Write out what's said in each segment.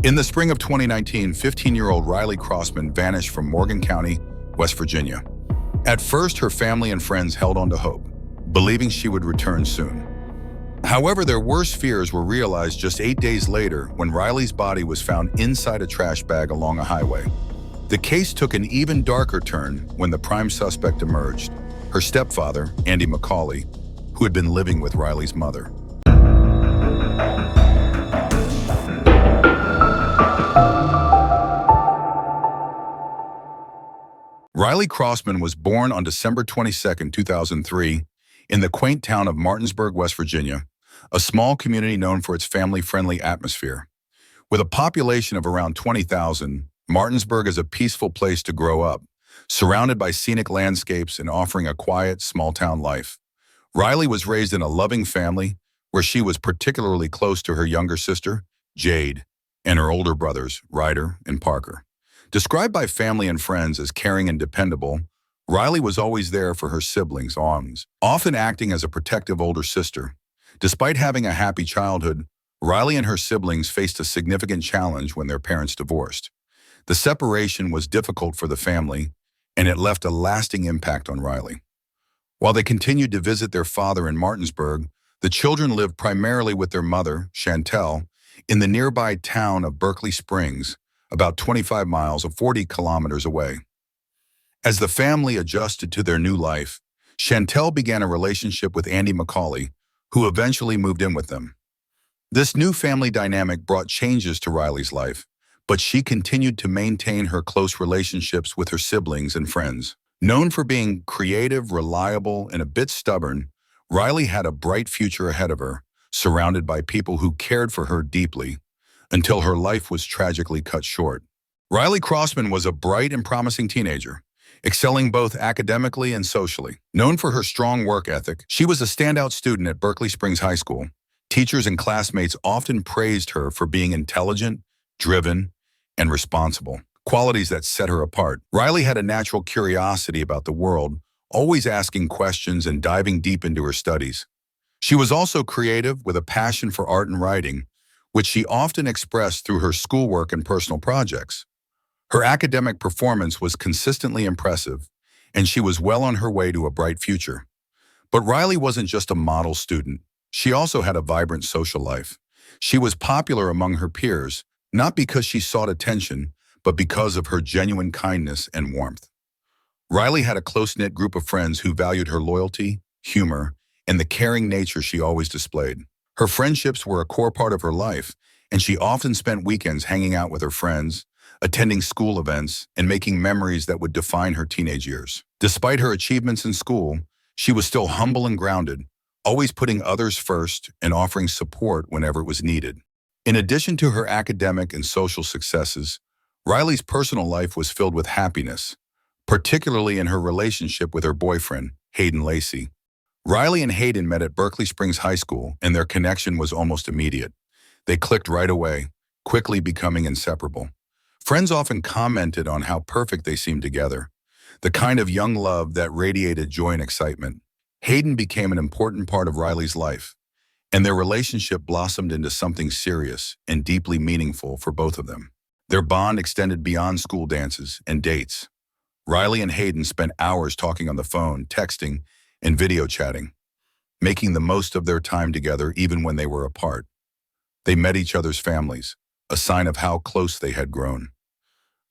In the spring of 2019, 15-year-old Riley Crossman vanished from Morgan County, West Virginia. At first, her family and friends held on to hope, believing she would return soon. However, their worst fears were realized just 8 days later when Riley's body was found inside a trash bag along a highway. The case took an even darker turn when the prime suspect emerged, her stepfather, Andy McCauley, who had been living with Riley's mother. Riley Crossman was born on December 22, 2003, in the quaint town of Martinsburg, West Virginia, a small community known for its family-friendly atmosphere. With a population of around 20,000, Martinsburg is a peaceful place to grow up, surrounded by scenic landscapes and offering a quiet, small-town life. Riley was raised in a loving family where she was particularly close to her younger sister, Jade, and her older brothers, Ryder and Parker. Described by family and friends as caring and dependable, Riley was always there for her siblings, often acting as a protective older sister. Despite having a happy childhood, Riley and her siblings faced a significant challenge when their parents divorced. The separation was difficult for the family, and it left a lasting impact on Riley. While they continued to visit their father in Martinsburg, the children lived primarily with their mother, Chantel, in the nearby town of Berkeley Springs, about 25 miles or 40 kilometers away. As the family adjusted to their new life, Chantel began a relationship with Andy McCauley, who eventually moved in with them. This new family dynamic brought changes to Riley's life, but she continued to maintain her close relationships with her siblings and friends. Known for being creative, reliable, and a bit stubborn, Riley had a bright future ahead of her, surrounded by people who cared for her deeply, until her life was tragically cut short. Riley Crossman was a bright and promising teenager, excelling both academically and socially. Known for her strong work ethic, she was a standout student at Berkeley Springs High School. Teachers and classmates often praised her for being intelligent, driven, and responsible, qualities that set her apart. Riley had a natural curiosity about the world, always asking questions and diving deep into her studies. She was also creative with a passion for art and writing, which she often expressed through her schoolwork and personal projects. Her academic performance was consistently impressive, and she was well on her way to a bright future. But Riley wasn't just a model student. She also had a vibrant social life. She was popular among her peers, not because she sought attention, but because of her genuine kindness and warmth. Riley had a close-knit group of friends who valued her loyalty, humor, and the caring nature she always displayed. Her friendships were a core part of her life, and she often spent weekends hanging out with her friends, attending school events, and making memories that would define her teenage years. Despite her achievements in school, she was still humble and grounded, always putting others first and offering support whenever it was needed. In addition to her academic and social successes, Riley's personal life was filled with happiness, particularly in her relationship with her boyfriend, Hayden Lacey. Riley and Hayden met at Berkeley Springs High School, and their connection was almost immediate. They clicked right away, quickly becoming inseparable. Friends often commented on how perfect they seemed together, the kind of young love that radiated joy and excitement. Hayden became an important part of Riley's life, and their relationship blossomed into something serious and deeply meaningful for both of them. Their bond extended beyond school dances and dates. Riley and Hayden spent hours talking on the phone, texting, and video chatting, making the most of their time together even when they were apart. They met each other's families, a sign of how close they had grown.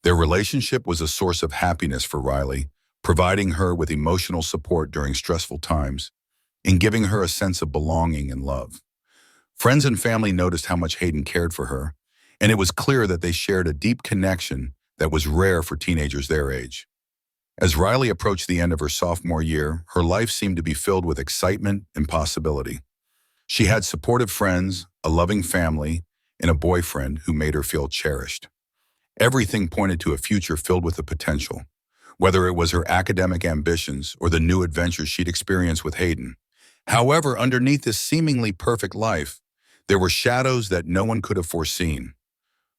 Their relationship was a source of happiness for Riley, providing her with emotional support during stressful times and giving her a sense of belonging and love. Friends and family noticed how much Hayden cared for her, and it was clear that they shared a deep connection that was rare for teenagers their age. As Riley approached the end of her sophomore year, her life seemed to be filled with excitement and possibility. She had supportive friends, a loving family, and a boyfriend who made her feel cherished. Everything pointed to a future filled with the potential, whether it was her academic ambitions or the new adventures she'd experienced with Hayden. However, underneath this seemingly perfect life, there were shadows that no one could have foreseen.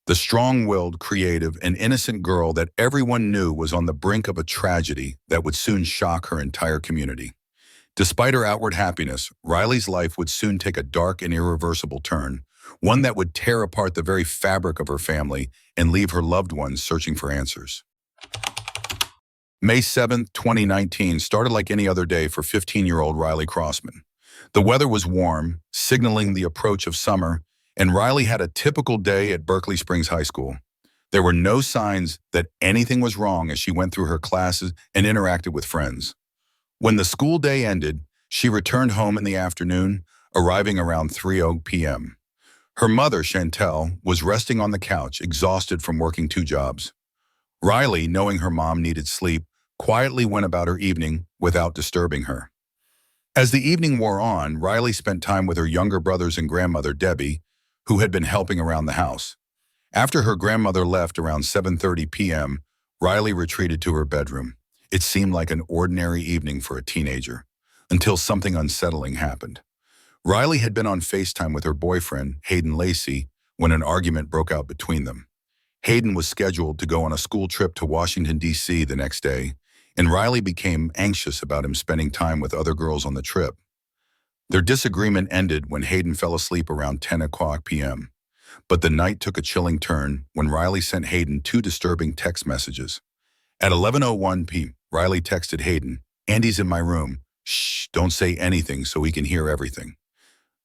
The strong-willed, creative, and innocent girl that everyone knew was on the brink of a tragedy that would soon shock her entire community. Despite her outward happiness, Riley's life would soon take a dark and irreversible turn one that would tear apart the very fabric of her family and leave her loved ones searching for answers. May 7, 2019 started like any other day for 15-year-old Riley Crossman. The weather was warm, signaling the approach of summer, and Riley had a typical day at Berkeley Springs High School. There were no signs that anything was wrong as she went through her classes and interacted with friends. When the school day ended, she returned home in the afternoon, arriving around 3 p.m. Her mother, Chantel, was resting on the couch, exhausted from working 2 jobs. Riley, knowing her mom needed sleep, quietly went about her evening without disturbing her. As the evening wore on, Riley spent time with her younger brothers and grandmother, Debbie, who had been helping around the house. After her grandmother left around 7:30 p.m., Riley retreated to her bedroom. It seemed like an ordinary evening for a teenager, until something unsettling happened. Riley had been on FaceTime with her boyfriend, Hayden Lacey, when an argument broke out between them. Hayden was scheduled to go on a school trip to Washington, D.C. the next day, and Riley became anxious about him spending time with other girls on the trip. Their disagreement ended when Hayden fell asleep around 10 p.m. But the night took a chilling turn when Riley sent Hayden 2 disturbing text messages. At 11:01 p.m., Riley texted Hayden, "Andy's in my room. Shh, don't say anything so he can hear everything."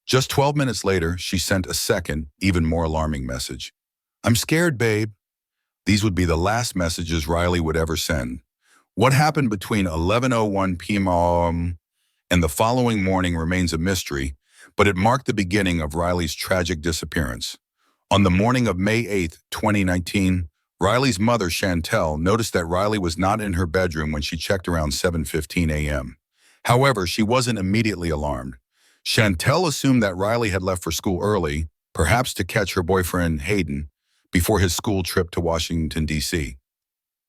Just 12 minutes later, she sent a second, even more alarming message. "I'm scared, babe." These would be the last messages Riley would ever send. What happened between 11:01 p.m. and the following morning remains a mystery, but it marked the beginning of Riley's tragic disappearance. On the morning of May 8, 2019, Riley's mother, Chantel, noticed that Riley was not in her bedroom when she checked around 7:15 a.m. However, she wasn't immediately alarmed. Chantel assumed that Riley had left for school early, perhaps to catch her boyfriend, Hayden, before his school trip to Washington, D.C.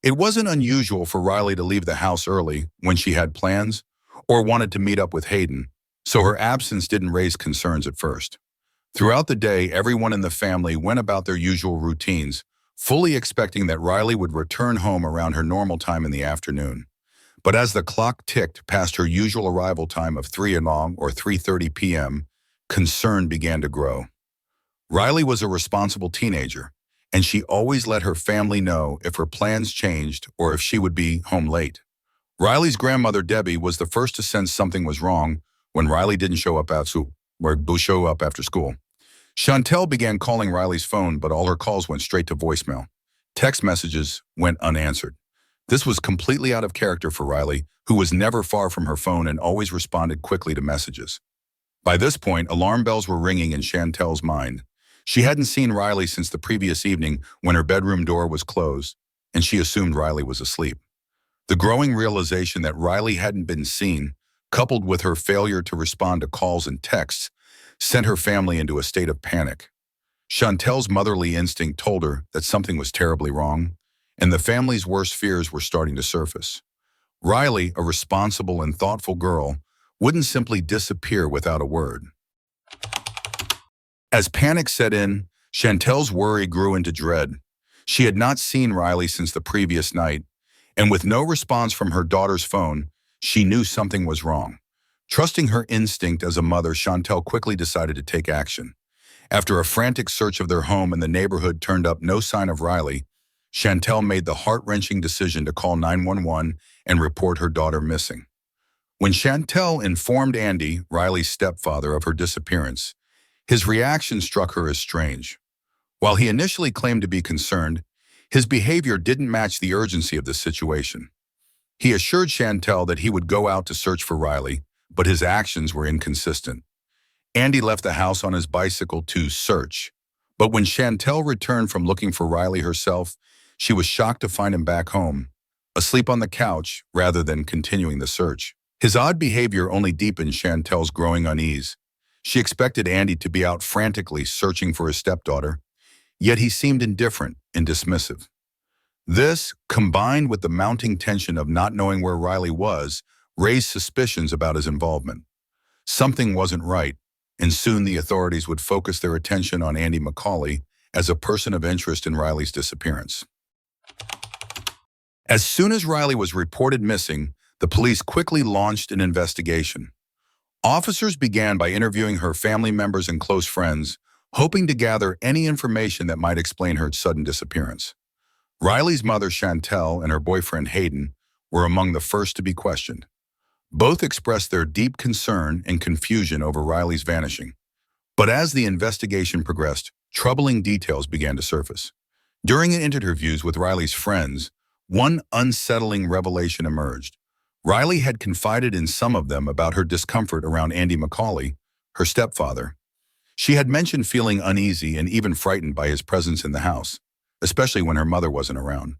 It wasn't unusual for Riley to leave the house early when she had plans or wanted to meet up with Hayden, so her absence didn't raise concerns at first. Throughout the day, everyone in the family went about their usual routines, fully expecting that Riley would return home around her normal time in the afternoon. But as the clock ticked past her usual arrival time of 3 p.m. or 3:30 p.m., concern began to grow. Riley was a responsible teenager, and she always let her family know if her plans changed or if she would be home late. Riley's grandmother, Debbie, was the first to sense something was wrong when Riley didn't show up after school. Chantel began calling Riley's phone, but all her calls went straight to voicemail. Text messages went unanswered. This was completely out of character for Riley, who was never far from her phone and always responded quickly to messages. By this point, alarm bells were ringing in Chantel's mind. She hadn't seen Riley since the previous evening when her bedroom door was closed, and she assumed Riley was asleep. The growing realization that Riley hadn't been seen, coupled with her failure to respond to calls and texts, sent her family into a state of panic. Chantel's motherly instinct told her that something was terribly wrong, and the family's worst fears were starting to surface. Riley, a responsible and thoughtful girl, wouldn't simply disappear without a word. As panic set in, Chantel's worry grew into dread. She had not seen Riley since the previous night, and with no response from her daughter's phone, she knew something was wrong. Trusting her instinct as a mother, Chantel quickly decided to take action. After a frantic search of their home and the neighborhood turned up no sign of Riley, Chantel made the heart-wrenching decision to call 911 and report her daughter missing. When Chantel informed Andy, Riley's stepfather, of her disappearance, his reaction struck her as strange. While he initially claimed to be concerned, his behavior didn't match the urgency of the situation. He assured Chantel that he would go out to search for Riley, but his actions were inconsistent. Andy left the house on his bicycle to search, but when Chantel returned from looking for Riley herself, she was shocked to find him back home, asleep on the couch rather than continuing the search. His odd behavior only deepened Chantel's growing unease. She expected Andy to be out frantically searching for his stepdaughter, yet he seemed indifferent and dismissive. This, combined with the mounting tension of not knowing where Riley was, raised suspicions about his involvement. Something wasn't right, and soon the authorities would focus their attention on Andy McCauley as a person of interest in Riley's disappearance. As soon as Riley was reported missing, the police quickly launched an investigation. Officers began by interviewing her family members and close friends, hoping to gather any information that might explain her sudden disappearance. Riley's mother, Chantel, and her boyfriend, Hayden, were among the first to be questioned. Both expressed their deep concern and confusion over Riley's vanishing. But as the investigation progressed, troubling details began to surface. During interviews with Riley's friends, one unsettling revelation emerged. Riley had confided in some of them about her discomfort around Andy McCauley, her stepfather. She had mentioned feeling uneasy and even frightened by his presence in the house, especially when her mother wasn't around.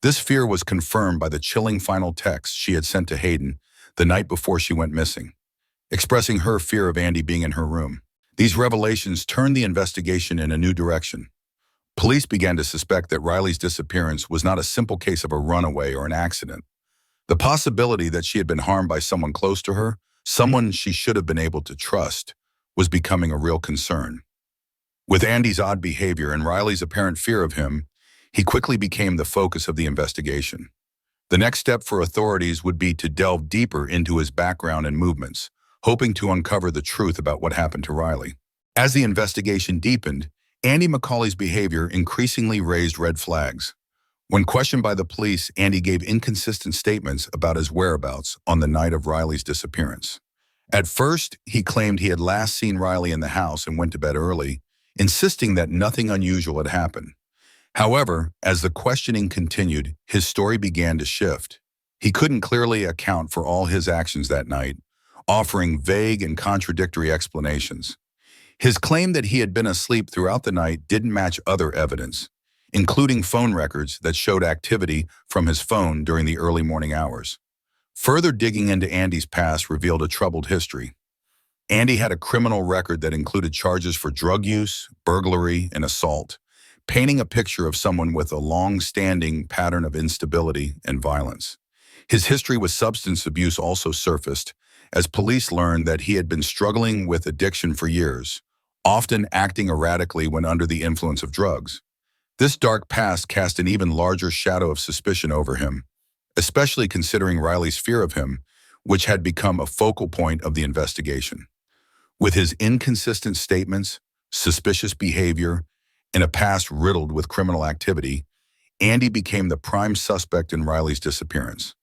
This fear was confirmed by the chilling final text she had sent to Hayden the night before she went missing, expressing her fear of Andy being in her room. These revelations turned the investigation in a new direction. Police began to suspect that Riley's disappearance was not a simple case of a runaway or an accident. The possibility that she had been harmed by someone close to her, someone she should have been able to trust, was becoming a real concern. With Andy's odd behavior and Riley's apparent fear of him, he quickly became the focus of the investigation. The next step for authorities would be to delve deeper into his background and movements, hoping to uncover the truth about what happened to Riley. As the investigation deepened, Andy McCauley's behavior increasingly raised red flags. When questioned by the police, Andy gave inconsistent statements about his whereabouts on the night of Riley's disappearance. At first, he claimed he had last seen Riley in the house and went to bed early, insisting that nothing unusual had happened. However, as the questioning continued, his story began to shift. He couldn't clearly account for all his actions that night, offering vague and contradictory explanations. His claim that he had been asleep throughout the night didn't match other evidence, including phone records that showed activity from his phone during the early morning hours. Further digging into Andy's past revealed a troubled history. Andy had a criminal record that included charges for drug use, burglary, and assault, painting a picture of someone with a long-standing pattern of instability and violence. His history with substance abuse also surfaced, as police learned that he had been struggling with addiction for years, often acting erratically when under the influence of drugs. This dark past cast an even larger shadow of suspicion over him, especially considering Riley's fear of him, which had become a focal point of the investigation. With his inconsistent statements, suspicious behavior, and a past riddled with criminal activity, Andy became the prime suspect in Riley's disappearance.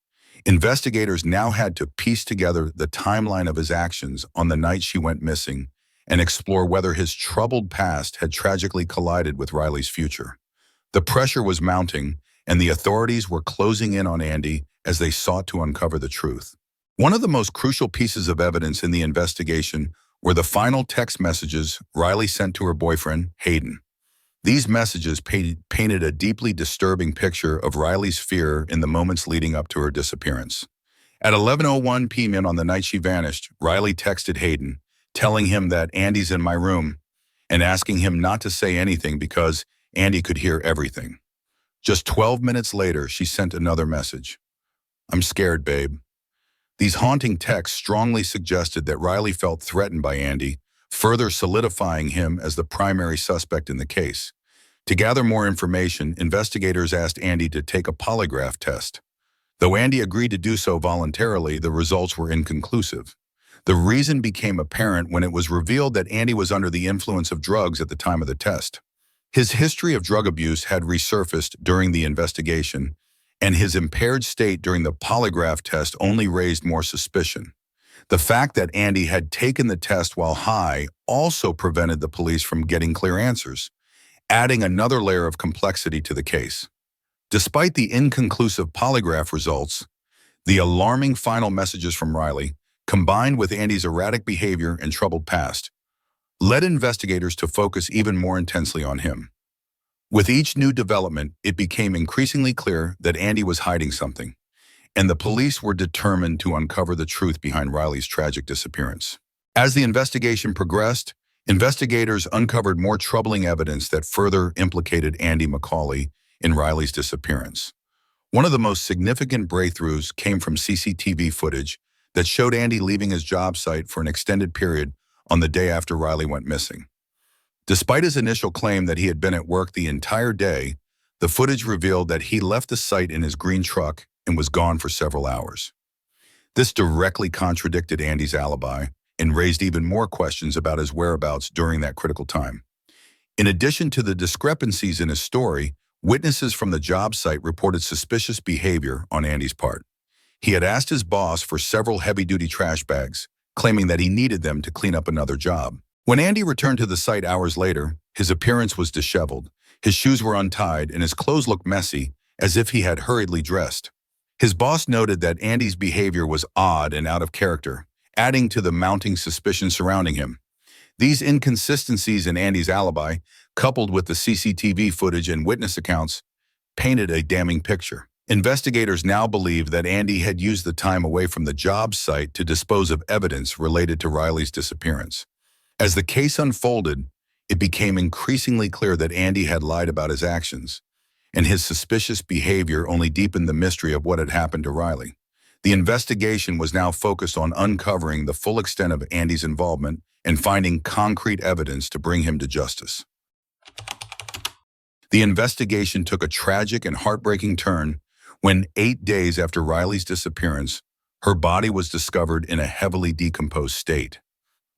Investigators now had to piece together the timeline of his actions on the night she went missing and explore whether his troubled past had tragically collided with Riley's future. The pressure was mounting, and the authorities were closing in on Andy as they sought to uncover the truth. One of the most crucial pieces of evidence in the investigation were the final text messages Riley sent to her boyfriend, Hayden. These messages painted a deeply disturbing picture of Riley's fear in the moments leading up to her disappearance. At 11:01 p.m. on the night she vanished, Riley texted Hayden, telling him that Andy's in my room and asking him not to say anything because Andy could hear everything. Just 12 minutes later, she sent another message. I'm scared, babe. These haunting texts strongly suggested that Riley felt threatened by Andy, further solidifying him as the primary suspect in the case. To gather more information, investigators asked Andy to take a polygraph test. Though Andy agreed to do so voluntarily, the results were inconclusive. The reason became apparent when it was revealed that Andy was under the influence of drugs at the time of the test. His history of drug abuse had resurfaced during the investigation, and his impaired state during the polygraph test only raised more suspicion. The fact that Andy had taken the test while high also prevented the police from getting clear answers, adding another layer of complexity to the case. Despite the inconclusive polygraph results, the alarming final messages from Riley, combined with Andy's erratic behavior and troubled past, led investigators to focus even more intensely on him. With each new development, it became increasingly clear that Andy was hiding something, and the police were determined to uncover the truth behind Riley's tragic disappearance. As the investigation progressed, investigators uncovered more troubling evidence that further implicated Andy McCauley in Riley's disappearance. One of the most significant breakthroughs came from CCTV footage that showed Andy leaving his job site for an extended period on the day after Riley went missing. Despite his initial claim that he had been at work the entire day, the footage revealed that he left the site in his green truck and was gone for several hours. This directly contradicted Andy's alibi and raised even more questions about his whereabouts during that critical time. In addition to the discrepancies in his story, witnesses from the job site reported suspicious behavior on Andy's part. He had asked his boss for several heavy-duty trash bags, claiming that he needed them to clean up another job. When Andy returned to the site hours later, his appearance was disheveled. His shoes were untied and his clothes looked messy, as if he had hurriedly dressed. His boss noted that Andy's behavior was odd and out of character, adding to the mounting suspicion surrounding him. These inconsistencies in Andy's alibi, coupled with the CCTV footage and witness accounts, painted a damning picture. Investigators now believe that Andy had used the time away from the job site to dispose of evidence related to Riley's disappearance. As the case unfolded, it became increasingly clear that Andy had lied about his actions, and his suspicious behavior only deepened the mystery of what had happened to Riley. The investigation was now focused on uncovering the full extent of Andy's involvement and finding concrete evidence to bring him to justice. The investigation took a tragic and heartbreaking turn when 8 days after Riley's disappearance, her body was discovered in a heavily decomposed state.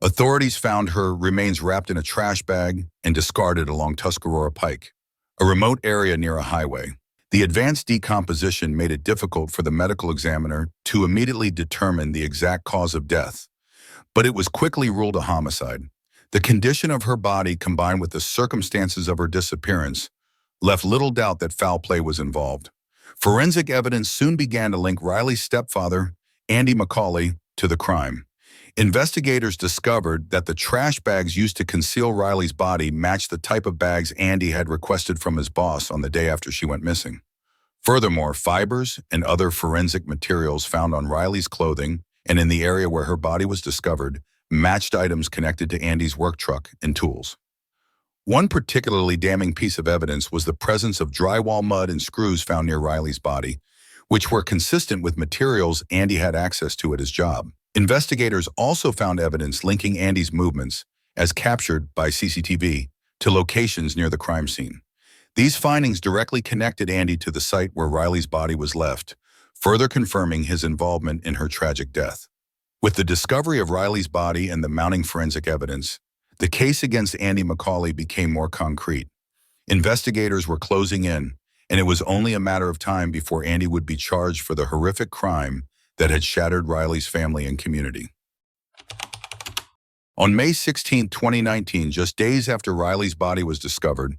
Authorities found her remains wrapped in a trash bag and discarded along Tuscarora Pike, a remote area near a highway. The advanced decomposition made it difficult for the medical examiner to immediately determine the exact cause of death, but it was quickly ruled a homicide. The condition of her body, combined with the circumstances of her disappearance, left little doubt that foul play was involved. Forensic evidence soon began to link Riley's stepfather, Andy McCauley, to the crime. Investigators discovered that the trash bags used to conceal Riley's body matched the type of bags Andy had requested from his boss on the day after she went missing. Furthermore, fibers and other forensic materials found on Riley's clothing and in the area where her body was discovered matched items connected to Andy's work truck and tools. One particularly damning piece of evidence was the presence of drywall mud and screws found near Riley's body, which were consistent with materials Andy had access to at his job. Investigators also found evidence linking Andy's movements, as captured by CCTV, to locations near the crime scene. These findings directly connected Andy to the site where Riley's body was left, further confirming his involvement in her tragic death. With the discovery of Riley's body and the mounting forensic evidence, the case against Andy McCauley became more concrete. Investigators were closing in, and it was only a matter of time before Andy would be charged for the horrific crime that had shattered Riley's family and community. On May 16, 2019, just days after Riley's body was discovered,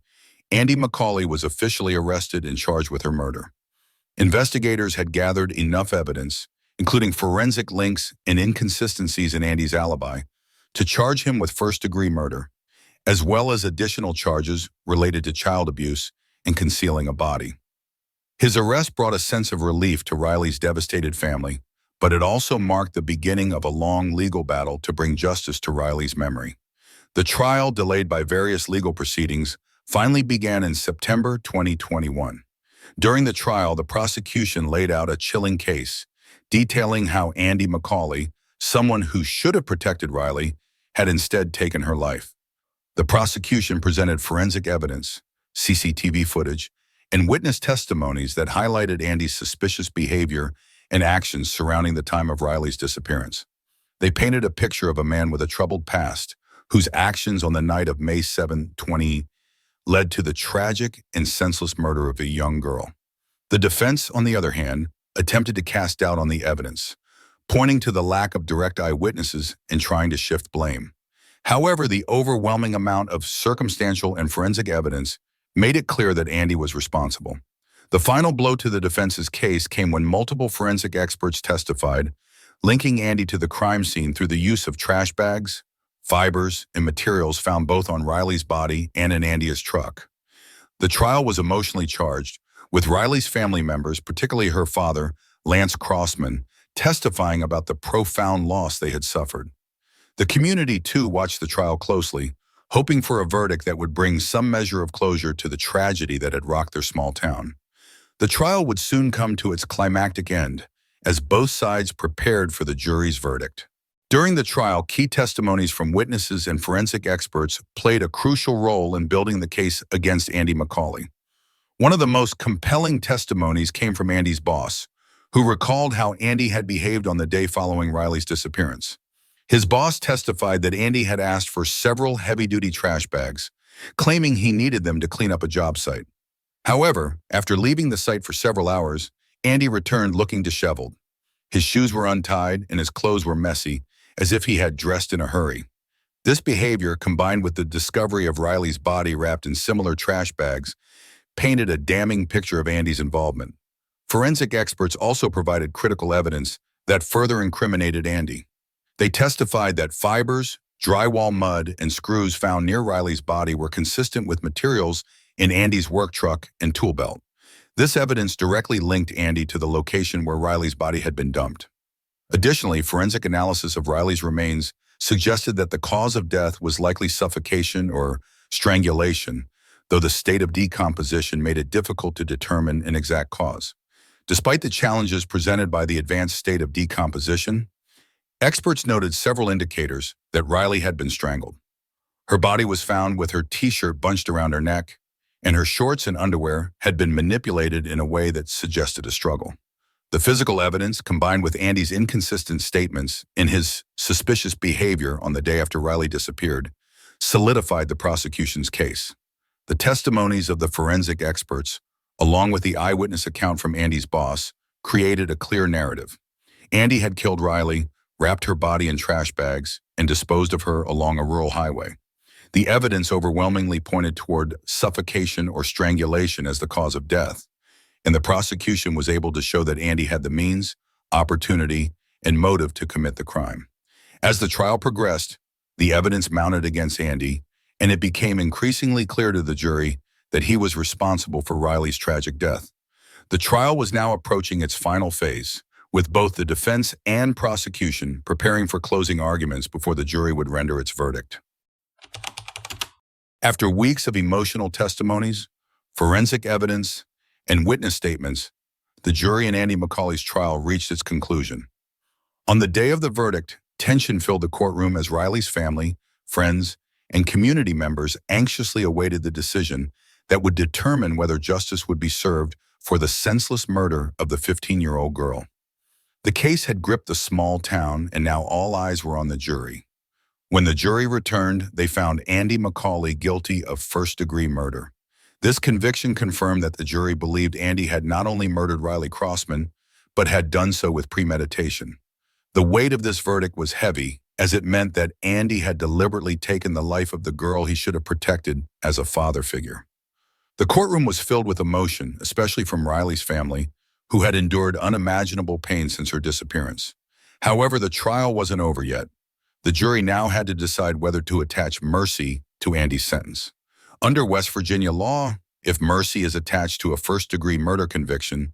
Andy McCauley was officially arrested and charged with her murder. Investigators had gathered enough evidence, including forensic links and inconsistencies in Andy's alibi, to charge him with first-degree murder, as well as additional charges related to child abuse and concealing a body. His arrest brought a sense of relief to Riley's devastated family, but it also marked the beginning of a long legal battle to bring justice to Riley's memory. The trial, delayed by various legal proceedings, finally began in September 2021. During the trial, the prosecution laid out a chilling case, detailing how Andy McCauley, someone who should have protected Riley, had instead taken her life. The prosecution presented forensic evidence, CCTV footage, and witness testimonies that highlighted Andy's suspicious behavior and actions surrounding the time of Riley's disappearance. They painted a picture of a man with a troubled past, whose actions on the night of May 7, 2020 led to the tragic and senseless murder of a young girl. The defense, on the other hand, attempted to cast doubt on the evidence, pointing to the lack of direct eyewitnesses and trying to shift blame. However, the overwhelming amount of circumstantial and forensic evidence made it clear that Andy was responsible. The final blow to the defense's case came when multiple forensic experts testified, linking Andy to the crime scene through the use of trash bags, fibers, and materials found both on Riley's body and in Andy's truck. The trial was emotionally charged, with Riley's family members, particularly her father, Riley Crossman, testifying about the profound loss they had suffered. The community, too, watched the trial closely, hoping for a verdict that would bring some measure of closure to the tragedy that had rocked their small town. The trial would soon come to its climactic end, as both sides prepared for the jury's verdict. During the trial, key testimonies from witnesses and forensic experts played a crucial role in building the case against Andy McCauley. One of the most compelling testimonies came from Andy's boss, who recalled how Andy had behaved on the day following Riley's disappearance. His boss testified that Andy had asked for several heavy-duty trash bags, claiming he needed them to clean up a job site. However, after leaving the site for several hours, Andy returned looking disheveled. His shoes were untied and his clothes were messy, as if he had dressed in a hurry. This behavior, combined with the discovery of Riley's body wrapped in similar trash bags, painted a damning picture of Andy's involvement. Forensic experts also provided critical evidence that further incriminated Andy. They testified that fibers, drywall mud, and screws found near Riley's body were consistent with materials in Andy's work truck and tool belt. This evidence directly linked Andy to the location where Riley's body had been dumped. Additionally, forensic analysis of Riley's remains suggested that the cause of death was likely suffocation or strangulation, though the state of decomposition made it difficult to determine an exact cause. Despite the challenges presented by the advanced state of decomposition, experts noted several indicators that Riley had been strangled. Her body was found with her t-shirt bunched around her neck, and her shorts and underwear had been manipulated in a way that suggested a struggle. The physical evidence, combined with Andy's inconsistent statements and his suspicious behavior on the day after Riley disappeared, solidified the prosecution's case. The testimonies of the forensic experts, along with the eyewitness account from Andy's boss, created a clear narrative. Andy had killed Riley, wrapped her body in trash bags, and disposed of her along a rural highway. The evidence overwhelmingly pointed toward suffocation or strangulation as the cause of death, and the prosecution was able to show that Andy had the means, opportunity, and motive to commit the crime. As the trial progressed, the evidence mounted against Andy, and it became increasingly clear to the jury that he was responsible for Riley's tragic death. The trial was now approaching its final phase, with both the defense and prosecution preparing for closing arguments before the jury would render its verdict. After weeks of emotional testimonies, forensic evidence, and witness statements, the jury in Andy McCauley's trial reached its conclusion. On the day of the verdict, tension filled the courtroom as Riley's family, friends, and community members anxiously awaited the decision that would determine whether justice would be served for the senseless murder of the 15-year-old girl. The case had gripped the small town, and now all eyes were on the jury. When the jury returned, they found Andy McCauley guilty of first-degree murder. This conviction confirmed that the jury believed Andy had not only murdered Riley Crossman, but had done so with premeditation. The weight of this verdict was heavy, as it meant that Andy had deliberately taken the life of the girl he should have protected as a father figure. The courtroom was filled with emotion, especially from Riley's family, who had endured unimaginable pain since her disappearance. However, the trial wasn't over yet. The jury now had to decide whether to attach mercy to Andy's sentence. Under West Virginia law, if mercy is attached to a first-degree murder conviction,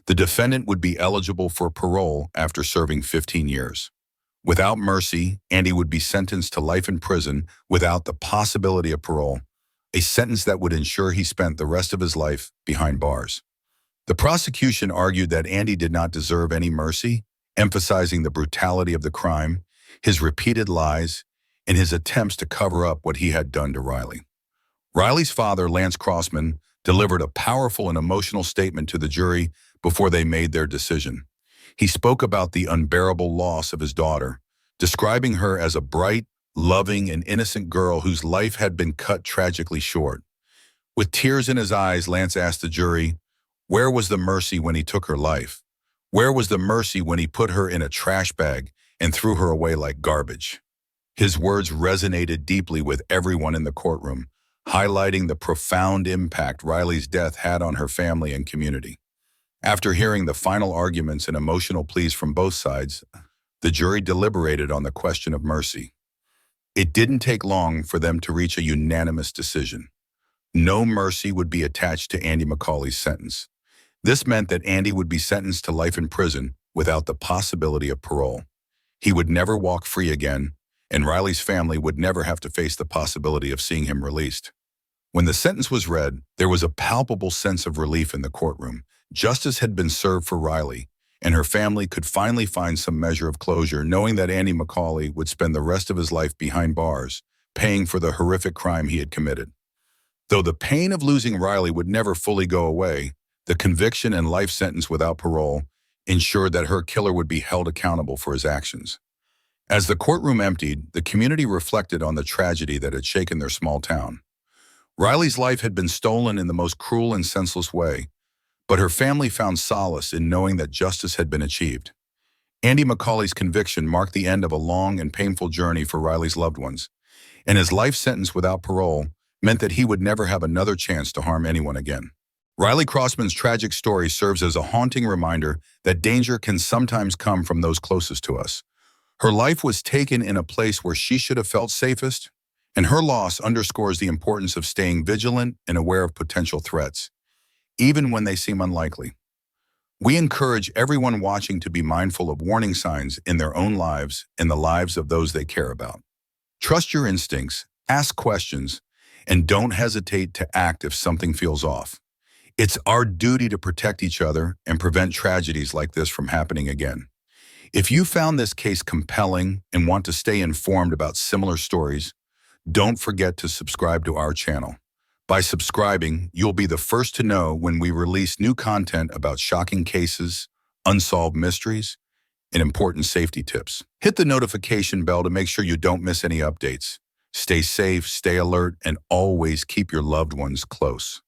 the defendant would be eligible for parole after serving 15 years. Without mercy, Andy would be sentenced to life in prison without the possibility of parole, a sentence that would ensure he spent the rest of his life behind bars. The prosecution argued that Andy did not deserve any mercy, emphasizing the brutality of the crime, his repeated lies, and his attempts to cover up what he had done to Riley. Riley's father, Lance Crossman, delivered a powerful and emotional statement to the jury before they made their decision. He spoke about the unbearable loss of his daughter, describing her as a bright, loving, and innocent girl whose life had been cut tragically short. With tears in his eyes, Lance asked the jury, where was the mercy when he took her life? Where was the mercy when he put her in a trash bag and threw her away like garbage? His words resonated deeply with everyone in the courtroom, highlighting the profound impact Riley's death had on her family and community. After hearing the final arguments and emotional pleas from both sides, the jury deliberated on the question of mercy. It didn't take long for them to reach a unanimous decision. No mercy would be attached to Andy McCauley's sentence. This meant that Andy would be sentenced to life in prison without the possibility of parole. He would never walk free again, and Riley's family would never have to face the possibility of seeing him released. When the sentence was read, there was a palpable sense of relief in the courtroom. Justice had been served for Riley, and her family could finally find some measure of closure, knowing that Andy McCauley would spend the rest of his life behind bars, paying for the horrific crime he had committed. Though the pain of losing Riley would never fully go away, the conviction and life sentence without parole ensured that her killer would be held accountable for his actions. As the courtroom emptied, the community reflected on the tragedy that had shaken their small town. Riley's life had been stolen in the most cruel and senseless way, but her family found solace in knowing that justice had been achieved. Andy McCauley's conviction marked the end of a long and painful journey for Riley's loved ones, and his life sentence without parole meant that he would never have another chance to harm anyone again. Riley Crossman's tragic story serves as a haunting reminder that danger can sometimes come from those closest to us. Her life was taken in a place where she should have felt safest, and her loss underscores the importance of staying vigilant and aware of potential threats, even when they seem unlikely. We encourage everyone watching to be mindful of warning signs in their own lives and the lives of those they care about. Trust your instincts, ask questions, and don't hesitate to act if something feels off. It's our duty to protect each other and prevent tragedies like this from happening again. If you found this case compelling and want to stay informed about similar stories, don't forget to subscribe to our channel. By subscribing, you'll be the first to know when we release new content about shocking cases, unsolved mysteries, and important safety tips. Hit the notification bell to make sure you don't miss any updates. Stay safe, stay alert, and always keep your loved ones close.